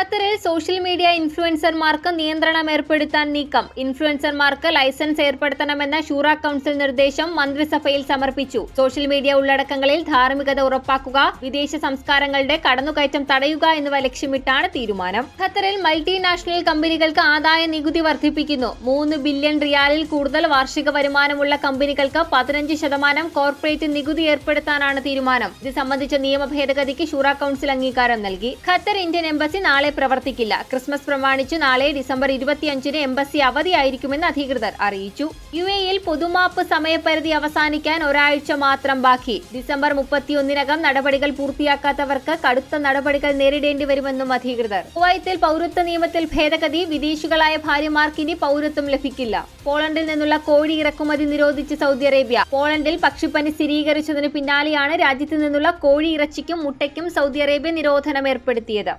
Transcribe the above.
ഖത്തറിൽ social media ഇൻഫ്ലുവൻസർമാർക്ക് നിയന്ത്രണം ഏർപ്പെടുത്താൻ നീക്കം. ഇൻഫ്ലുവൻസർമാർക്ക് ലൈസൻസ് ഏർപ്പെടുത്തണമെന്ന ഷൂറ കൗൺസിൽ നിർദ്ദേശം മന്ത്രിസഭയിൽ സമർപ്പിച്ചു. സോഷ്യൽ മീഡിയ ഉള്ളടക്കങ്ങളിൽ ധാർമ്മികത ഉറപ്പാക്കുക, വിദേശ സംസ്കാരങ്ങളുടെ കടന്നുകയറ്റം തടയുക എന്നിവ ലക്ഷ്യമിട്ടാണ് തീരുമാനം. ഖത്തറിൽ മൾട്ടിനാഷണൽ കമ്പനികൾക്ക് ആദായ നികുതി വർദ്ധിപ്പിക്കുന്നു. 3 ബില്യൺ റിയാലിൽ കൂടുതൽ വാർഷിക വരുമാനമുള്ള കമ്പനികൾക്ക് 15% കോർപ്പറേറ്റ് നികുതി ഏർപ്പെടുത്താനാണ് തീരുമാനം. ഇത് സംബന്ധിച്ച നിയമ ഭേദഗതിക്ക് ഷൂറ കൗൺസിൽ അംഗീകാരം നൽകി. ഖത്തർ ഇന്ത്യൻ എംബസി നാളെ പ്രവർത്തിക്കില്ല. ക്രിസ്മസ് പ്രമാണിച്ചു നാളെ ഡിസംബർ 25-ന് എംബസി അവധിയായിരിക്കുമെന്ന് അധികൃതർ അറിയിച്ചു. UAE-യിൽ പൊതുമാപ്പ് സമയപരിധി അവസാനിക്കാൻ ഒരാഴ്ച മാത്രം ബാക്കി. ഡിസംബർ 31-നകം നടപടികൾ പൂർത്തിയാക്കാത്തവർക്ക് കടുത്ത നടപടികൾ നേരിടേണ്ടി വരുമെന്നും അധികൃതർ. കുവൈത്തിൽ പൗരത്വ നിയമത്തിൽ ഭേദഗതി. വിദേശികളായ ഭാര്യമാർക്ക് ഇനി പൗരത്വം ലഭിക്കില്ല. പോളണ്ടിൽ നിന്നുള്ള കോഴി ഇറക്കുമതി നിരോധിച്ച് സൗദി അറേബ്യ. പോളണ്ടിൽ പക്ഷിപ്പനി സ്ഥിരീകരിച്ചതിന് പിന്നാലെയാണ് രാജ്യത്ത് നിന്നുള്ള കോഴി ഇറച്ചിക്കും മുട്ടയ്ക്കും സൗദി അറേബ്യ നിരോധനം ഏർപ്പെടുത്തിയത്.